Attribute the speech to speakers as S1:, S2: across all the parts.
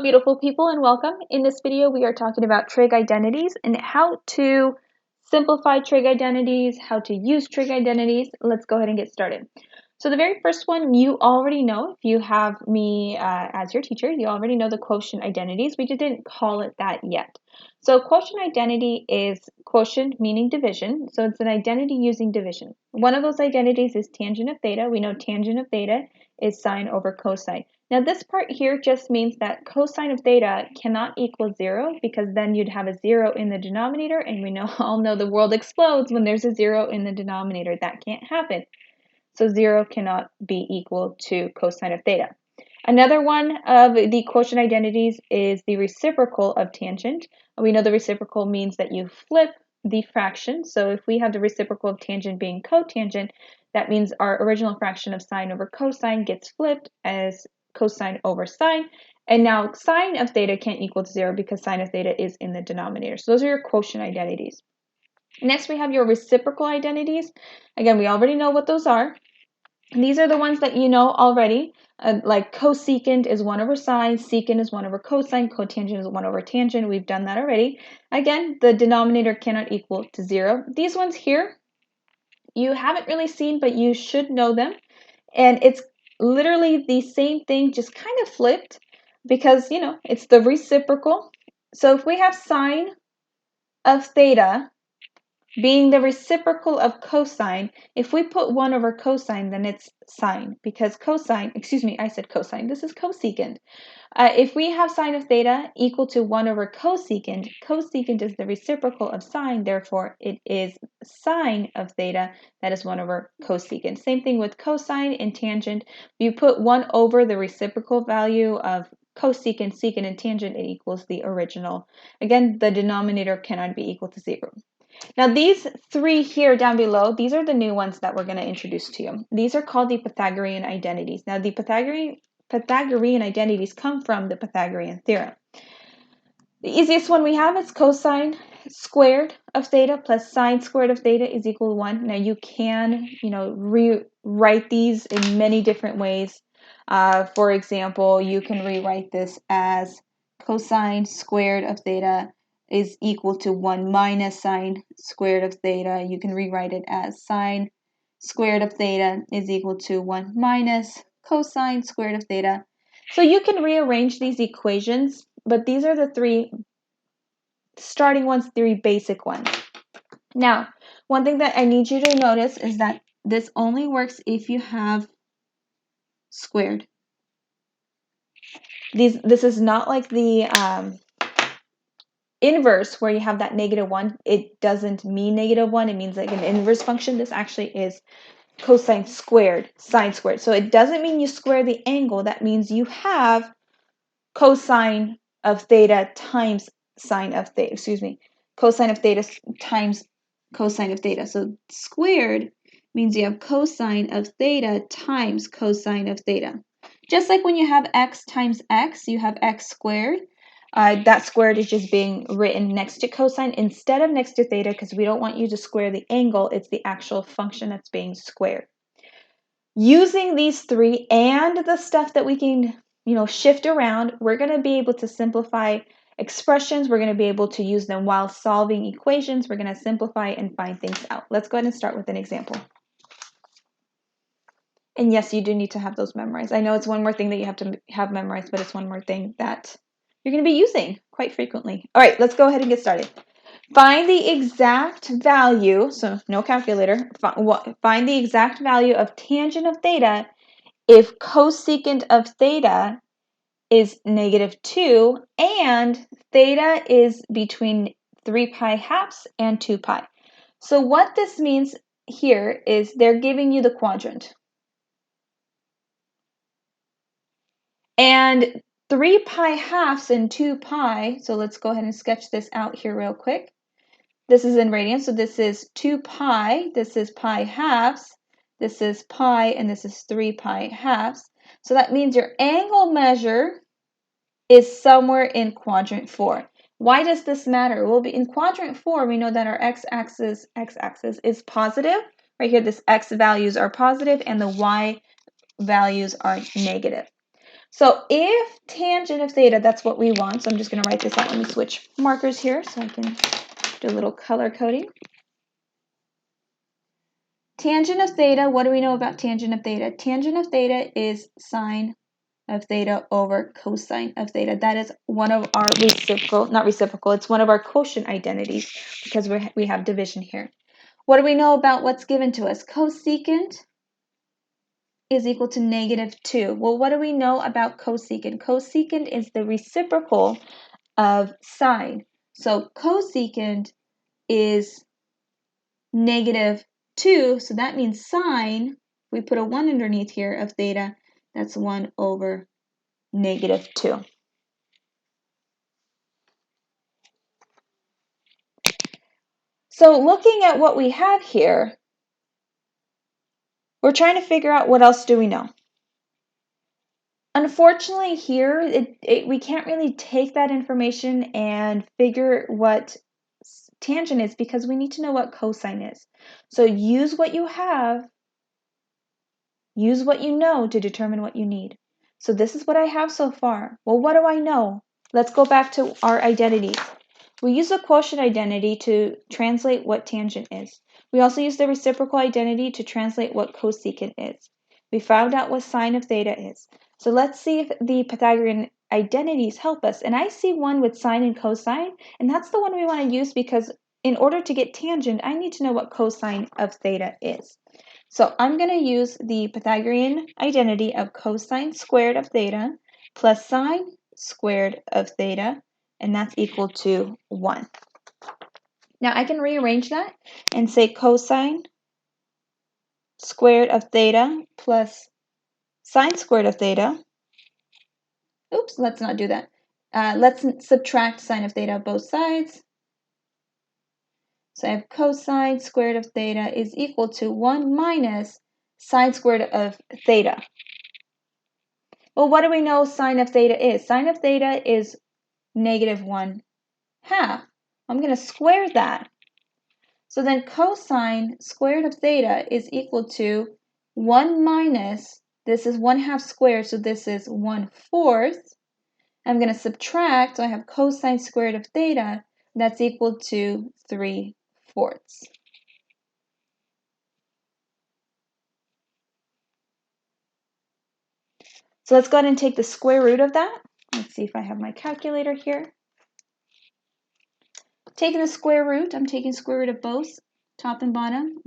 S1: beautiful people, and welcome. In this video, we are talking about trig identities and how to simplify trig identities, how to use trig identities. Let's go ahead and get started. So the very first one, you already know, if you have me as your teacher, you already know the quotient identities. We just didn't call it that yet. So quotient identity is quotient meaning division. So it's an identity using division. One of those identities is tangent of theta. We know tangent of theta is sine over cosine. Now this part here just means that cosine of theta cannot equal 0 because then you'd have a 0 in the denominator, and we all know the world explodes when there's a 0 in the denominator. That can't happen. So 0 cannot be equal to cosine of theta. Another one of the quotient identities is the reciprocal of tangent. We know the reciprocal means that you flip the fraction. So if we have the reciprocal of tangent being cotangent, that means our original fraction of sine over cosine gets flipped as cosine over sine. And now sine of theta can't equal to 0 because sine of theta is in the denominator. So those are your quotient identities. Next, we have your reciprocal identities. Again, we already know what those are. These are the ones that you know already, like cosecant is 1 over sine, secant is 1 over cosine, cotangent is 1 over tangent. We've done that already. Again, the denominator cannot equal to 0. These ones here, you haven't really seen, but you should know them. And it's literally the same thing, just kind of flipped, because, it's the reciprocal. So if we have sine of theta being the reciprocal of cosine, if we put 1 over cosine, then it's sine, because cosine, I said cosine, this is cosecant. If we have sine of theta equal to 1 over cosecant, cosecant is the reciprocal of sine, therefore it is sine of theta, that is 1 over cosecant. Same thing with cosine and tangent. If you put 1 over the reciprocal value of cosecant, secant, and tangent, it equals the original. Again, the denominator cannot be equal to 0. Now these three here down below, these are the new ones that we're going to introduce to you. These are called the Pythagorean identities. Now the Pythagorean identities come from the Pythagorean theorem. The easiest one we have is cosine squared of theta plus sine squared of theta is equal to 1. Now you can, rewrite these in many different ways. For example, you can rewrite this as cosine squared of theta is equal to 1 minus sine squared of theta. You can rewrite it as sine squared of theta is equal to 1 minus cosine squared of theta. So you can rearrange these equations, but these are the three starting ones, three basic ones. Now, one thing that I need you to notice is that this only works if you have squared. This is not like the inverse where you have that -1. It doesn't mean -1. It means like an inverse function. This actually is cosine squared, sine squared. So it doesn't mean you square the angle. That means you have cosine of theta times sine of theta, cosine of theta times cosine of theta. So squared means you have cosine of theta times cosine of theta. Just like when you have x times x, you have x squared. That squared is just being written next to cosine instead of next to theta because we don't want you to square the angle. It's the actual function that's being squared. Using these three and the stuff that we can, shift around, we're going to be able to simplify expressions. We're going to be able to use them while solving equations. We're going to simplify and find things out. Let's go ahead and start with an example. And yes, you do need to have those memorized. I know it's one more thing that you have to have memorized, but it's one more thing that you're going to be using quite frequently. All right, let's go ahead and get started. Find the exact value, so no calculator, find the exact value of tangent of theta if cosecant of theta is -2 and theta is between 3 pi halves and 2 pi. So what this means here is they're giving you the quadrant. And 3 pi halves and 2 pi, so let's go ahead and sketch this out here real quick. This is in radians, so this is 2 pi, this is pi halves, this is pi, and this is 3 pi halves. So that means your angle measure is somewhere in quadrant 4. Why does this matter? Well, in quadrant 4, we know that our x-axis is positive. Right here, this x values are positive and the y values are negative. So if tangent of theta, that's what we want. So I'm just going to write this out. Let me switch markers here so I can do a little color coding. Tangent of theta, what do we know about tangent of theta? Tangent of theta is sine of theta over cosine of theta. That is one of our it's one of our quotient identities because we have division here. What do we know about what's given to us? Cosecant is equal to -2. Well, what do we know about cosecant? Cosecant is the reciprocal of sine. So cosecant is -2, so that means sine, if we put a 1 underneath here of theta, that's 1 over -2. So looking at what we have here, we're trying to figure out what else do we know. Unfortunately here, we can't really take that information and figure what tangent is because we need to know what cosine is. So use what you have, use what you know to determine what you need. So this is what I have so far. Well, what do I know? Let's go back to our identities. We use the quotient identity to translate what tangent is. We also use the reciprocal identity to translate what cosecant is. We found out what sine of theta is. So let's see if the Pythagorean identities help us. And I see one with sine and cosine, and that's the one we want to use because in order to get tangent, I need to know what cosine of theta is. So I'm going to use the Pythagorean identity of cosine squared of theta plus sine squared of theta, and that's equal to 1. Now I can rearrange that and say cosine squared of theta plus sine squared of theta. Oops, let's not do that. Let's subtract sine of theta both sides. So I have cosine squared of theta is equal to 1 minus sine squared of theta. Well, what do we know sine of theta is? Sine of theta is -1/2. I'm going to square that. So then cosine squared of theta is equal to 1 minus, this is 1/2 squared, so this is 1/4. I'm going to subtract, so I have cosine squared of theta, that's equal to 3/4. So let's go ahead and take the square root of that. Let's see if I have my calculator here. Taking the square root, I'm taking square root of both, top and bottom.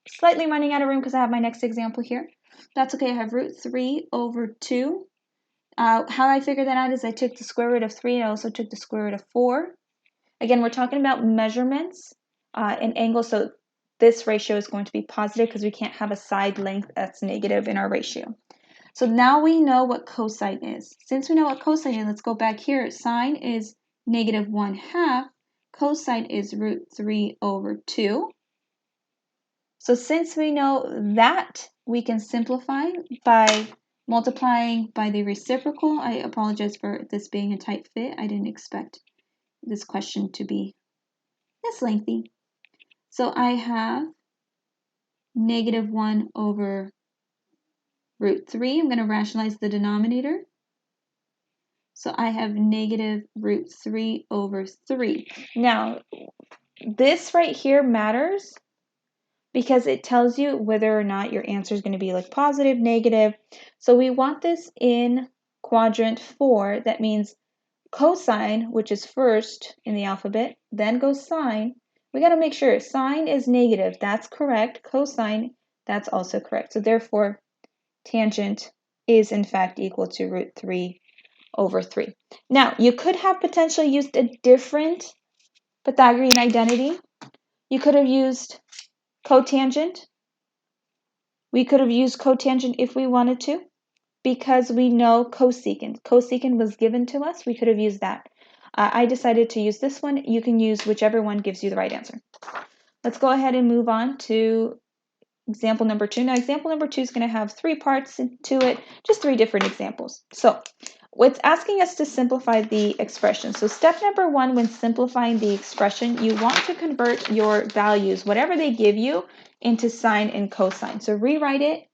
S1: Slightly running out of room because I have my next example here. That's okay, I have root 3 over 2. How I figured that out is I took the square root of 3 and I also took the square root of 4. Again, we're talking about measurements and angles, so this ratio is going to be positive because we can't have a side length that's negative in our ratio. So now we know what cosine is. Since we know what cosine is, let's go back here. Sine is -1/2. Cosine is root 3 over 2. So since we know that, we can simplify by multiplying by the reciprocal. I apologize for this being a tight fit. I didn't expect this question to be this lengthy. So I have -1 over root 3. I'm going to rationalize the denominator. So I have -root 3 over 3. Now, this right here matters because it tells you whether or not your answer is going to be like positive, negative. So we want this in quadrant 4. That means cosine, which is first in the alphabet, then goes sine. We got to make sure sine is negative. That's correct. Cosine, that's also correct. So therefore, tangent is in fact equal to root 3 over 3. Now, you could have potentially used a different Pythagorean identity. You could have used cotangent. We could have used cotangent if we wanted to, because we know cosecant. Cosecant was given to us. We could have used that. I decided to use this one. You can use whichever one gives you the right answer. Let's go ahead and move on to example number 2. Now, example number 2 is going to have 3 parts to it, just 3 different examples. So, it's asking us to simplify the expression. So step number 1, when simplifying the expression, you want to convert your values, whatever they give you, into sine and cosine. So rewrite it.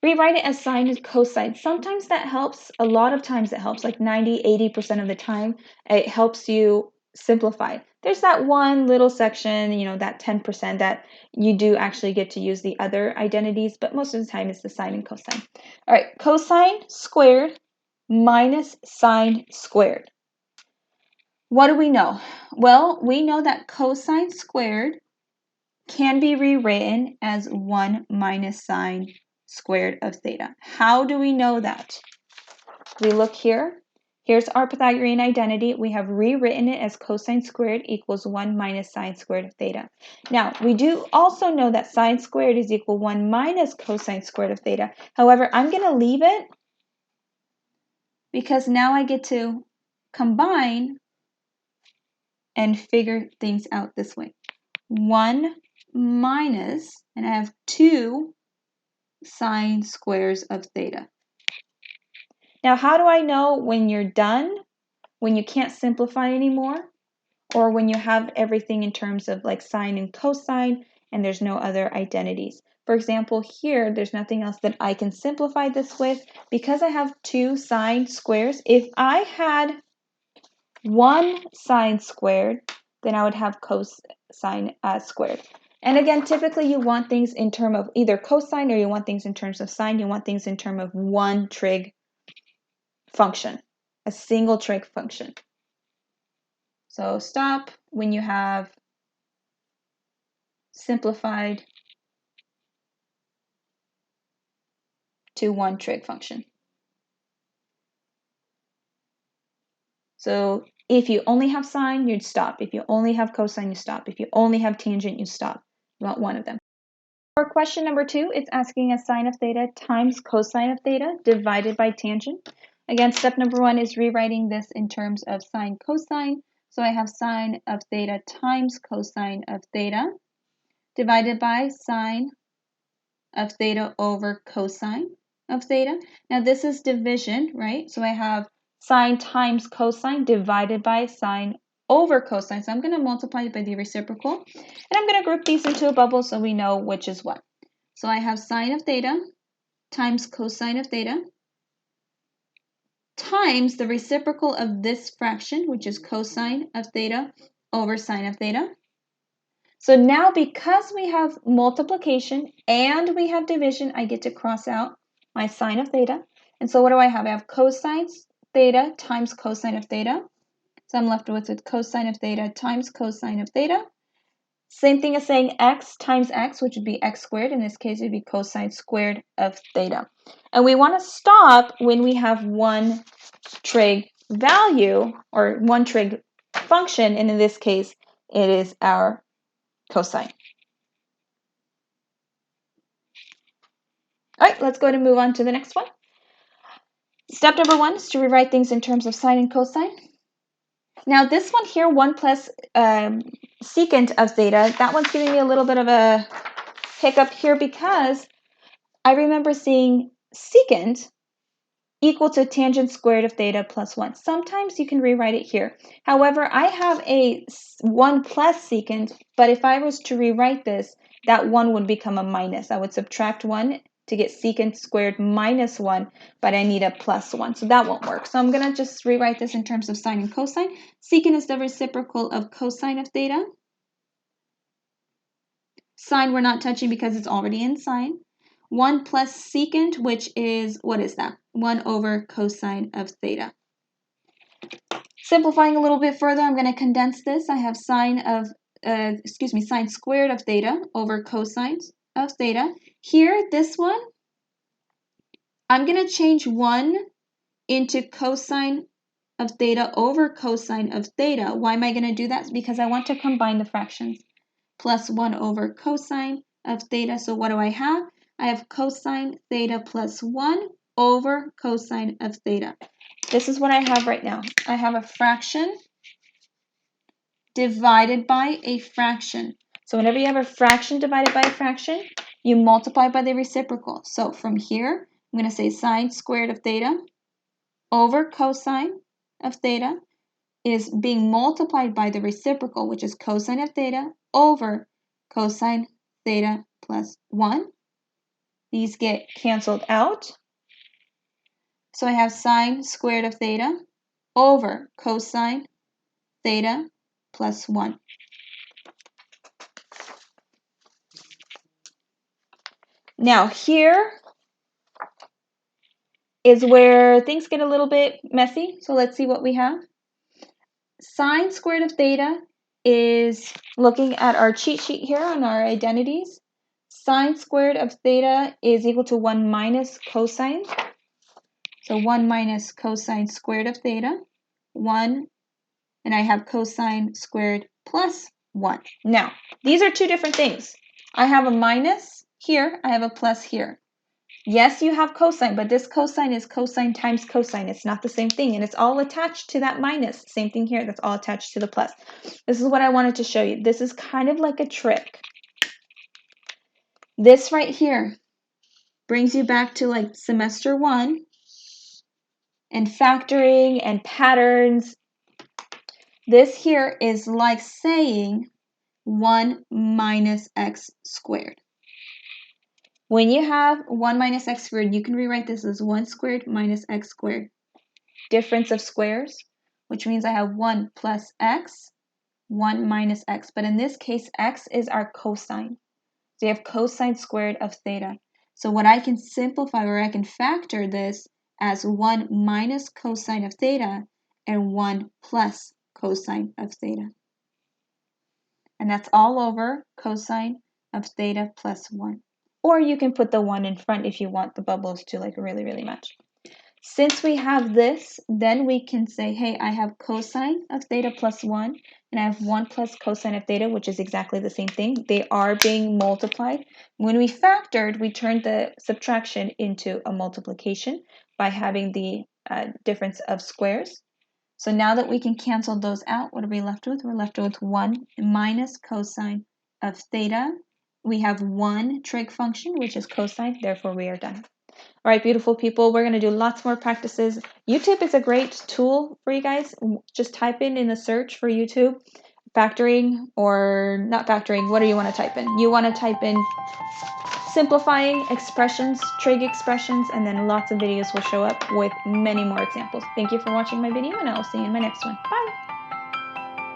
S1: rewrite it as sine and cosine. Sometimes that helps. A lot of times it helps, like 90, 80% of the time, it helps you simplify. There's that one little section, that 10% that you do actually get to use the other identities, but most of the time it's the sine and cosine. All right, cosine squared minus sine squared. What do we know? Well, we know that cosine squared can be rewritten as 1 minus sine squared of theta. How do we know that? We look here. Here's our Pythagorean identity. We have rewritten it as cosine squared equals 1 minus sine squared of theta. Now, we do also know that sine squared is equal 1 minus cosine squared of theta. However, I'm going to leave it because now I get to combine and figure things out this way. 1 minus, and I have 2 sine squares of theta. Now, how do I know when you're done, when you can't simplify anymore, or when you have everything in terms of like sine and cosine and there's no other identities? For example, here, there's nothing else that I can simplify this with because I have 2 sine squares. If I had 1 sine squared, then I would have cosine squared. And again, typically you want things in terms of either cosine or you want things in terms of sine. You want things in terms of one trig function, a single trig function. So stop when you have simplified to one trig function. So if you only have sine, you'd stop. If you only have cosine, you stop. If you only have tangent, you stop. You want one of them. For question number 2, it's asking us sine of theta times cosine of theta divided by tangent. Again, step number 1 is rewriting this in terms of sine cosine. So I have sine of theta times cosine of theta divided by sine of theta over cosine of theta. Now this is division, right? So I have sine times cosine divided by sine over cosine. So I'm going to multiply it by the reciprocal. And I'm going to group these into a bubble so we know which is what. So I have sine of theta times cosine of theta times the reciprocal of this fraction, which is cosine of theta over sine of theta. So now because we have multiplication and we have division, I get to cross out my sine of theta. And so what do I have? I have cosine theta times cosine of theta. So I'm left with cosine of theta times cosine of theta. Same thing as saying x times x, which would be x squared. In this case, it would be cosine squared of theta. And we want to stop when we have one trig value or one trig function. And in this case, it is our cosine. All right, let's go ahead and move on to the next one. Step number 1 is to rewrite things in terms of sine and cosine. Now this one here, 1 plus secant of theta, that one's giving me a little bit of a hiccup here because I remember seeing secant equal to tangent squared of theta plus 1. Sometimes you can rewrite it here. However, I have a 1 plus secant, but if I was to rewrite this, that 1 would become a minus. I would subtract 1 to get secant squared minus 1, but I need a plus 1, so that won't work. So I'm going to just rewrite this in terms of sine and cosine. Secant is the reciprocal of cosine of theta. Sine we're not touching because it's already in sine. 1 plus secant, which is, what is that? 1 over cosine of theta. Simplifying a little bit further, I'm going to condense this. I have sine squared of theta over cosine of theta. Here, this one, I'm going to change 1 into cosine of theta over cosine of theta. Why am I going to do that? Because I want to combine the fractions. Plus 1 over cosine of theta. So what do I have? I have cosine theta plus 1 over cosine of theta. This is what I have right now. I have a fraction divided by a fraction. So whenever you have a fraction divided by a fraction, you multiply by the reciprocal. So from here, I'm going to say sine squared of theta over cosine of theta is being multiplied by the reciprocal, which is cosine of theta over cosine theta plus 1. These get canceled out. So I have sine squared of theta over cosine theta plus 1. Now here is where things get a little bit messy. So let's see what we have. Sine squared of theta is, looking at our cheat sheet here on our identities, sine squared of theta is equal to 1 minus cosine. So 1 minus cosine squared of theta, 1, and I have cosine squared plus 1. Now, these are two different things. I have a minus here, I have a plus here. Yes, you have cosine, but this cosine is cosine times cosine. It's not the same thing, and it's all attached to that minus. Same thing here, that's all attached to the plus. This is what I wanted to show you. This is kind of like a trick. This right here brings you back to like semester 1 and factoring and patterns. This here is like saying 1 minus x squared. When you have 1 minus x squared, you can rewrite this as 1 squared minus x squared. Difference of squares, which means I have 1 plus x, 1 minus x. But in this case, x is our cosine. So you have cosine squared of theta. So what I can simplify, or I can factor this as 1 minus cosine of theta and 1 plus cosine of theta. And that's all over cosine of theta plus 1. Or you can put the 1 in front if you want the bubbles to like really, really match. Since we have this, then we can say, hey, I have cosine of theta plus 1, and I have 1 plus cosine of theta, which is exactly the same thing. They are being multiplied. When we factored, we turned the subtraction into a multiplication by having the difference of squares. So now that we can cancel those out, what are we left with? We're left with 1 minus cosine of theta. We have one trig function, which is cosine, therefore we are done. All right, beautiful people, we're going to do lots more practices. YouTube is a great tool for you guys. Just type in the search for YouTube, factoring or not factoring, what do you want to type in? You want to type in simplifying expressions, trig expressions, and then lots of videos will show up with many more examples. Thank you for watching my video, and I will see you in my next one. Bye!